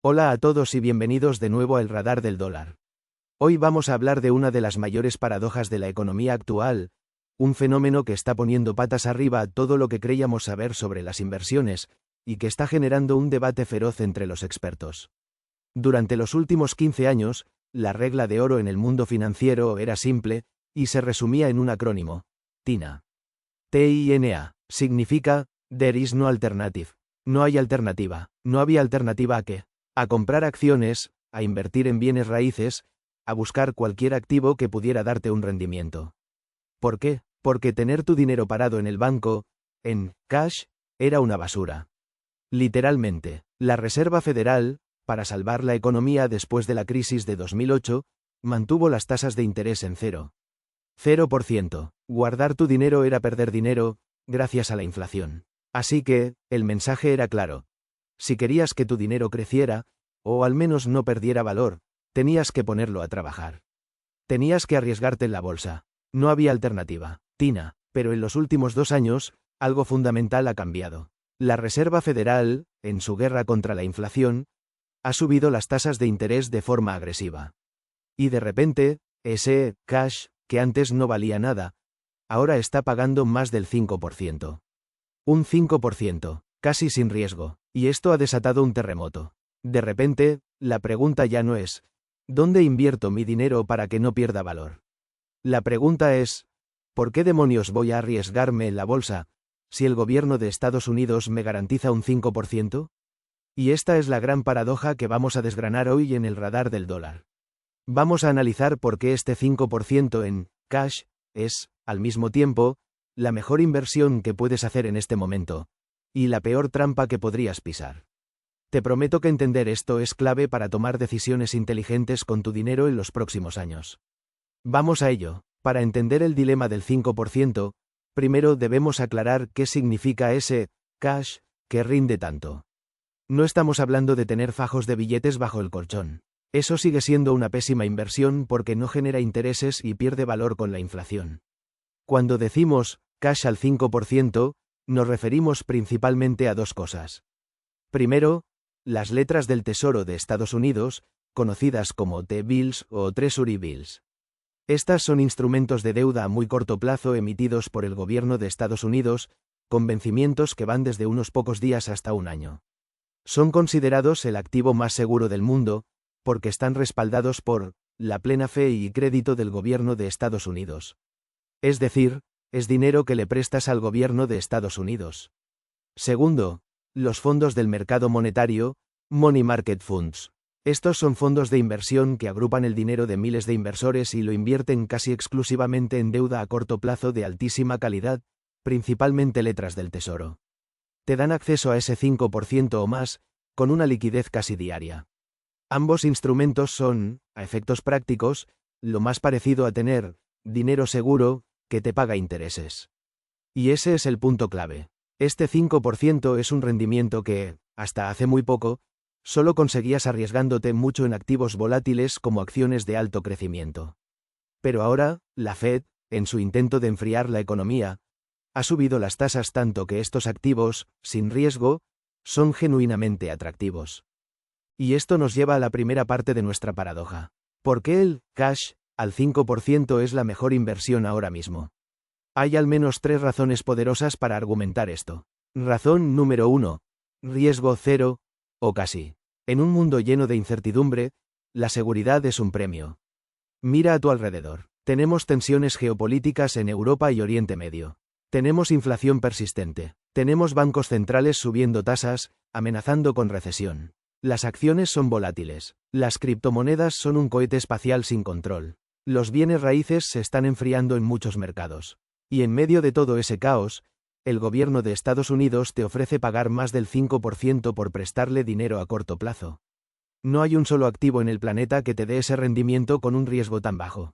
Hola a todos y bienvenidos de nuevo al Radar del Dólar. Hoy vamos a hablar de una de las mayores paradojas de la economía actual, un fenómeno que está poniendo patas arriba a todo lo que creíamos saber sobre las inversiones, y que está generando un debate feroz entre los expertos. Durante los últimos 15 años, la regla de oro en el mundo financiero era simple, y se resumía en un acrónimo, TINA. TINA, significa, There is no alternative. No hay alternativa. ¿No había alternativa a qué? A comprar acciones, a invertir en bienes raíces, a buscar cualquier activo que pudiera darte un rendimiento. ¿Por qué? Porque tener tu dinero parado en el banco, en cash, era una basura. Literalmente, la Reserva Federal, para salvar la economía después de la crisis de 2008, mantuvo las tasas de interés en 0%. Guardar tu dinero era perder dinero, gracias a la inflación. Así que, el mensaje era claro. Si querías que tu dinero creciera, o al menos no perdiera valor, tenías que ponerlo a trabajar. Tenías que arriesgarte en la bolsa. No había alternativa. TINA. Pero en los últimos 2 años, algo fundamental ha cambiado. La Reserva Federal, en su guerra contra la inflación, ha subido las tasas de interés de forma agresiva. Y de repente, ese cash, que antes no valía nada, ahora está pagando más del 5%. Un 5%, casi sin riesgo, y esto ha desatado un terremoto. De repente, la pregunta ya no es, ¿dónde invierto mi dinero para que no pierda valor? La pregunta es, ¿por qué demonios voy a arriesgarme en la bolsa, si el gobierno de Estados Unidos me garantiza un 5%? Y esta es la gran paradoja que vamos a desgranar hoy en el Radar del Dólar. Vamos a analizar por qué este 5% en cash es, al mismo tiempo, la mejor inversión que puedes hacer en este momento, y la peor trampa que podrías pisar. Te prometo que entender esto es clave para tomar decisiones inteligentes con tu dinero en los próximos años. Vamos a ello. Para entender el dilema del 5%, primero debemos aclarar qué significa ese cash que rinde tanto. No estamos hablando de tener fajos de billetes bajo el colchón. Eso sigue siendo una pésima inversión porque no genera intereses y pierde valor con la inflación. Cuando decimos cash al 5%, nos referimos principalmente a dos cosas. Primero, las letras del Tesoro de Estados Unidos, conocidas como T-bills o Treasury bills. Estas son instrumentos de deuda a muy corto plazo emitidos por el gobierno de Estados Unidos, con vencimientos que van desde unos pocos días hasta un año. Son considerados el activo más seguro del mundo, porque están respaldados por la plena fe y crédito del gobierno de Estados Unidos. Es decir, es dinero que le prestas al gobierno de Estados Unidos. Segundo, los fondos del mercado monetario, Money Market Funds. Estos son fondos de inversión que agrupan el dinero de miles de inversores y lo invierten casi exclusivamente en deuda a corto plazo de altísima calidad, principalmente letras del Tesoro. Te dan acceso a ese 5% o más, con una liquidez casi diaria. Ambos instrumentos son, a efectos prácticos, lo más parecido a tener dinero seguro, que te paga intereses. Y ese es el punto clave. Este 5% es un rendimiento que, hasta hace muy poco, solo conseguías arriesgándote mucho en activos volátiles como acciones de alto crecimiento. Pero ahora, la Fed, en su intento de enfriar la economía, ha subido las tasas tanto que estos activos, sin riesgo, son genuinamente atractivos. Y esto nos lleva a la primera parte de nuestra paradoja. ¿Por qué el cash al 5% es la mejor inversión ahora mismo? Hay al menos 3 razones poderosas para argumentar esto. Razón número 1. Riesgo cero, o casi. En un mundo lleno de incertidumbre, la seguridad es un premio. Mira a tu alrededor. Tenemos tensiones geopolíticas en Europa y Oriente Medio. Tenemos inflación persistente. Tenemos bancos centrales subiendo tasas, amenazando con recesión. Las acciones son volátiles. Las criptomonedas son un cohete espacial sin control. Los bienes raíces se están enfriando en muchos mercados. Y en medio de todo ese caos, el gobierno de Estados Unidos te ofrece pagar más del 5% por prestarle dinero a corto plazo. No hay un solo activo en el planeta que te dé ese rendimiento con un riesgo tan bajo.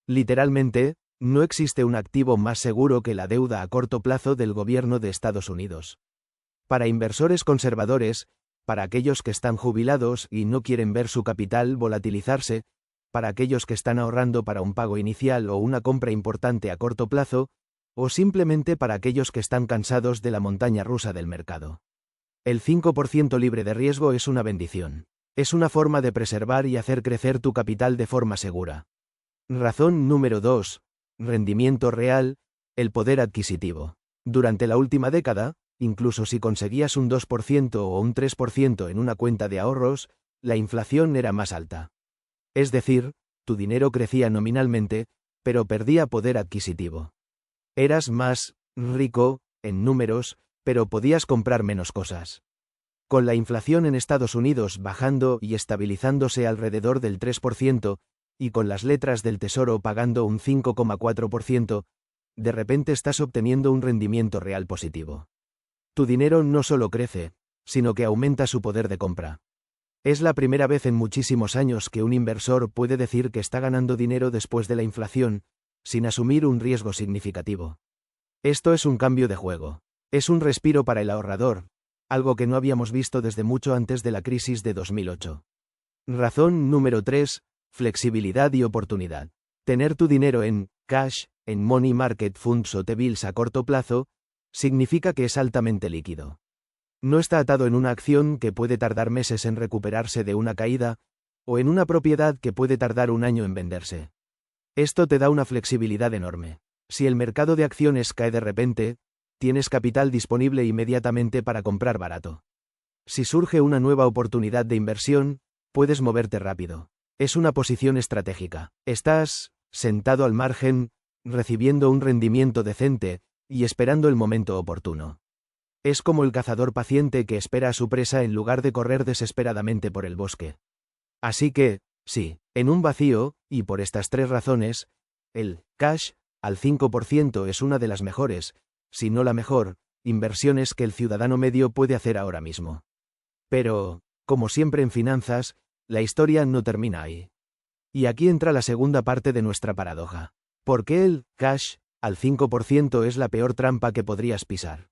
Literalmente, no existe un activo más seguro que la deuda a corto plazo del gobierno de Estados Unidos. Para inversores conservadores, para aquellos que están jubilados y no quieren ver su capital volatilizarse, para aquellos que están ahorrando para un pago inicial o una compra importante a corto plazo, o simplemente para aquellos que están cansados de la montaña rusa del mercado. El 5% libre de riesgo es una bendición. Es una forma de preservar y hacer crecer tu capital de forma segura. Razón número 2. Rendimiento real, el poder adquisitivo. Durante la última década, incluso si conseguías un 2% o un 3% en una cuenta de ahorros, la inflación era más alta. Es decir, tu dinero crecía nominalmente, pero perdía poder adquisitivo. Eras más rico, en números, pero podías comprar menos cosas. Con la inflación en Estados Unidos bajando y estabilizándose alrededor del 3%, y con las letras del Tesoro pagando un 5,4%, de repente estás obteniendo un rendimiento real positivo. Tu dinero no solo crece, sino que aumenta su poder de compra. Es la primera vez en muchísimos años que un inversor puede decir que está ganando dinero después de la inflación, sin asumir un riesgo significativo. Esto es un cambio de juego. Es un respiro para el ahorrador, algo que no habíamos visto desde mucho antes de la crisis de 2008. Razón número 3. Flexibilidad y oportunidad. Tener tu dinero en cash, en money market funds o T-bills a corto plazo, significa que es altamente líquido. No está atado en una acción que puede tardar meses en recuperarse de una caída, o en una propiedad que puede tardar un año en venderse. Esto te da una flexibilidad enorme. Si el mercado de acciones cae de repente, tienes capital disponible inmediatamente para comprar barato. Si surge una nueva oportunidad de inversión, puedes moverte rápido. Es una posición estratégica. Estás sentado al margen, recibiendo un rendimiento decente, y esperando el momento oportuno. Es como el cazador paciente que espera a su presa en lugar de correr desesperadamente por el bosque. Así que, sí, en un vacío, y por estas 3 razones, el cash al 5% es una de las mejores, si no la mejor, inversiones que el ciudadano medio puede hacer ahora mismo. Pero, como siempre en finanzas, la historia no termina ahí. Y aquí entra la segunda parte de nuestra paradoja. ¿Por qué el cash al 5% es la peor trampa que podrías pisar?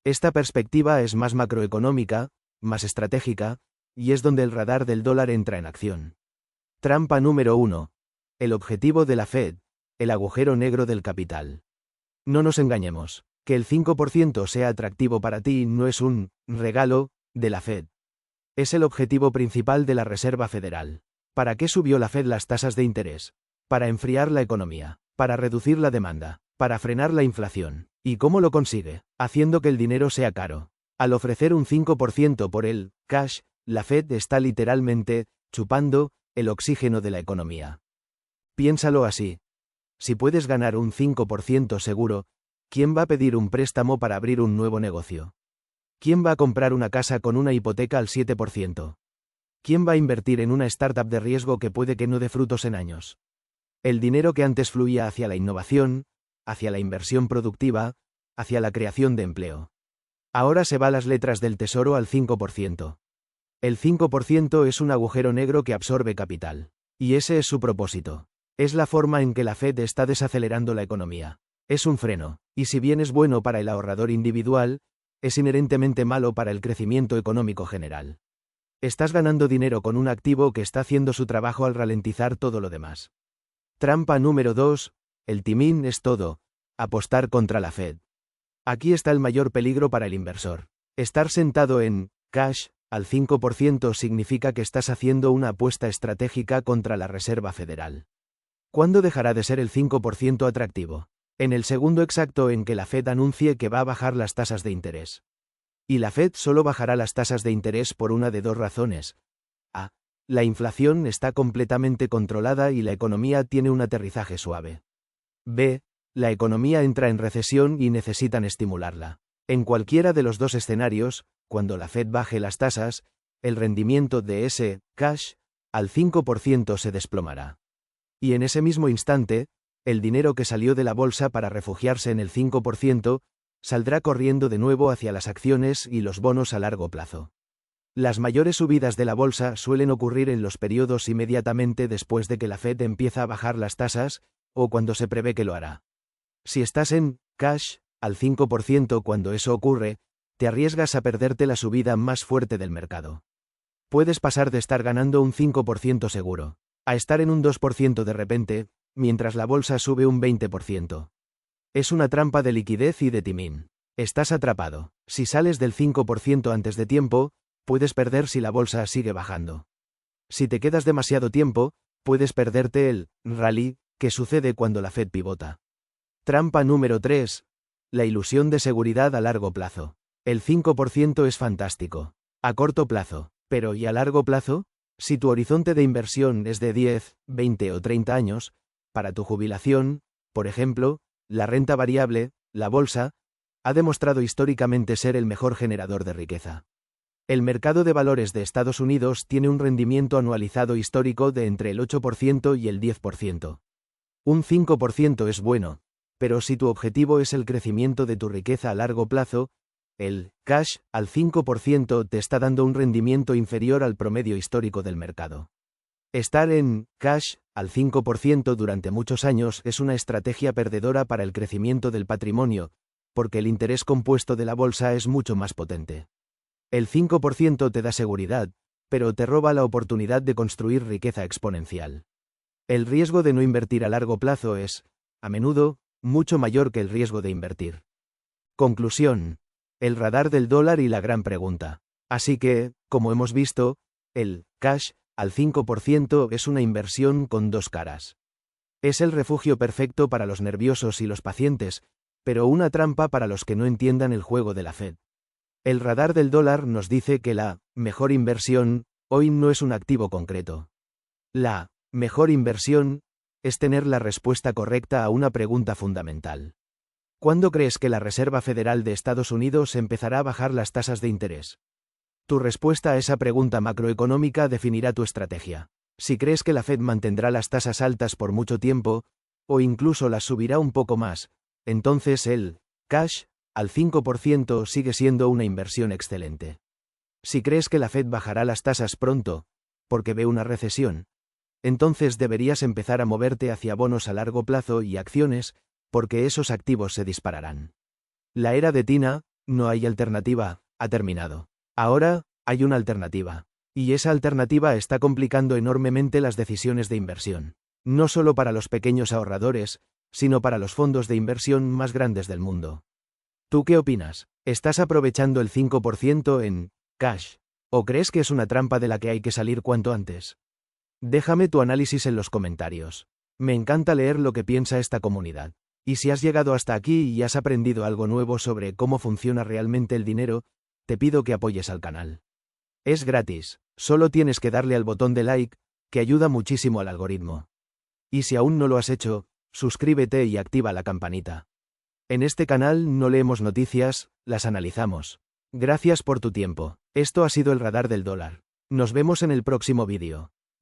Esta perspectiva es más macroeconómica, más estratégica, y es donde el radar del dólar entra en acción. Trampa número 1. El objetivo de la Fed, el agujero negro del capital. No nos engañemos, que el 5% sea atractivo para ti no es un regalo de la Fed. Es el objetivo principal de la Reserva Federal. ¿Para qué subió la Fed las tasas de interés? Para enfriar la economía, para reducir la demanda, para frenar la inflación. ¿Y cómo lo consigue? Haciendo que el dinero sea caro. Al ofrecer un 5% por el cash, la Fed está literalmente chupando el oxígeno de la economía. Piénsalo así. Si puedes ganar un 5% seguro, ¿quién va a pedir un préstamo para abrir un nuevo negocio? ¿Quién va a comprar una casa con una hipoteca al 7%? ¿Quién va a invertir en una startup de riesgo que puede que no dé frutos en años? El dinero que antes fluía hacia la innovación, hacia la inversión productiva, hacia la creación de empleo. Ahora se va a las letras del Tesoro al 5%. El 5% es un agujero negro que absorbe capital. Y ese es su propósito. Es la forma en que la Fed está desacelerando la economía. Es un freno, y si bien es bueno para el ahorrador individual, es inherentemente malo para el crecimiento económico general. Estás ganando dinero con un activo que está haciendo su trabajo al ralentizar todo lo demás. Trampa número 2. El timing es todo. Apostar contra la Fed. Aquí está el mayor peligro para el inversor. Estar sentado en cash al 5% significa que estás haciendo una apuesta estratégica contra la Reserva Federal. ¿Cuándo dejará de ser el 5% atractivo? En el segundo exacto en que la Fed anuncie que va a bajar las tasas de interés. Y la Fed solo bajará las tasas de interés por una de 2 razones. A. La inflación está completamente controlada y la economía tiene un aterrizaje suave. B. La economía entra en recesión y necesitan estimularla. En cualquiera de los 2 escenarios, cuando la Fed baje las tasas, el rendimiento de ese cash al 5% se desplomará. Y en ese mismo instante, el dinero que salió de la bolsa para refugiarse en el 5%, saldrá corriendo de nuevo hacia las acciones y los bonos a largo plazo. Las mayores subidas de la bolsa suelen ocurrir en los periodos inmediatamente después de que la Fed empieza a bajar las tasas, o cuando se prevé que lo hará. Si estás en cash al 5% cuando eso ocurre, te arriesgas a perderte la subida más fuerte del mercado. Puedes pasar de estar ganando un 5% seguro, a estar en un 2% de repente, mientras la bolsa sube un 20%. Es una trampa de liquidez y de timing. Estás atrapado. Si sales del 5% antes de tiempo, puedes perder si la bolsa sigue bajando. Si te quedas demasiado tiempo, puedes perderte el rally que sucede cuando la Fed pivota. Trampa número 3. La ilusión de seguridad a largo plazo. El 5% es fantástico. A corto plazo. Pero ¿y a largo plazo? Si tu horizonte de inversión es de 10, 20 o 30 años, para tu jubilación, por ejemplo, la renta variable, la bolsa, ha demostrado históricamente ser el mejor generador de riqueza. El mercado de valores de Estados Unidos tiene un rendimiento anualizado histórico de entre el 8% y el 10%. Un 5% es bueno, pero si tu objetivo es el crecimiento de tu riqueza a largo plazo, el cash al 5% te está dando un rendimiento inferior al promedio histórico del mercado. Estar en cash al 5% durante muchos años es una estrategia perdedora para el crecimiento del patrimonio, porque el interés compuesto de la bolsa es mucho más potente. El 5% te da seguridad, pero te roba la oportunidad de construir riqueza exponencial. El riesgo de no invertir a largo plazo es, a menudo, mucho mayor que el riesgo de invertir. Conclusión. El radar del dólar y la gran pregunta. Así que, como hemos visto, el cash al 5% es una inversión con dos caras. Es el refugio perfecto para los nerviosos y los pacientes, pero una trampa para los que no entiendan el juego de la Fed. El radar del dólar nos dice que la mejor inversión hoy no es un activo concreto. La mejor inversión es tener la respuesta correcta a una pregunta fundamental. ¿Cuándo crees que la Reserva Federal de Estados Unidos empezará a bajar las tasas de interés? Tu respuesta a esa pregunta macroeconómica definirá tu estrategia. Si crees que la Fed mantendrá las tasas altas por mucho tiempo, o incluso las subirá un poco más, entonces el cash al 5% sigue siendo una inversión excelente. Si crees que la Fed bajará las tasas pronto, porque ve una recesión, entonces deberías empezar a moverte hacia bonos a largo plazo y acciones, porque esos activos se dispararán. La era de Tina, no hay alternativa, ha terminado. Ahora, hay una alternativa. Y esa alternativa está complicando enormemente las decisiones de inversión. No solo para los pequeños ahorradores, sino para los fondos de inversión más grandes del mundo. ¿Tú qué opinas? ¿Estás aprovechando el 5% en cash? ¿O crees que es una trampa de la que hay que salir cuanto antes? Déjame tu análisis en los comentarios. Me encanta leer lo que piensa esta comunidad. Y si has llegado hasta aquí y has aprendido algo nuevo sobre cómo funciona realmente el dinero, te pido que apoyes al canal. Es gratis, solo tienes que darle al botón de like, que ayuda muchísimo al algoritmo. Y si aún no lo has hecho, suscríbete y activa la campanita. En este canal no leemos noticias, las analizamos. Gracias por tu tiempo. Esto ha sido el radar del dólar. Nos vemos en el próximo vídeo.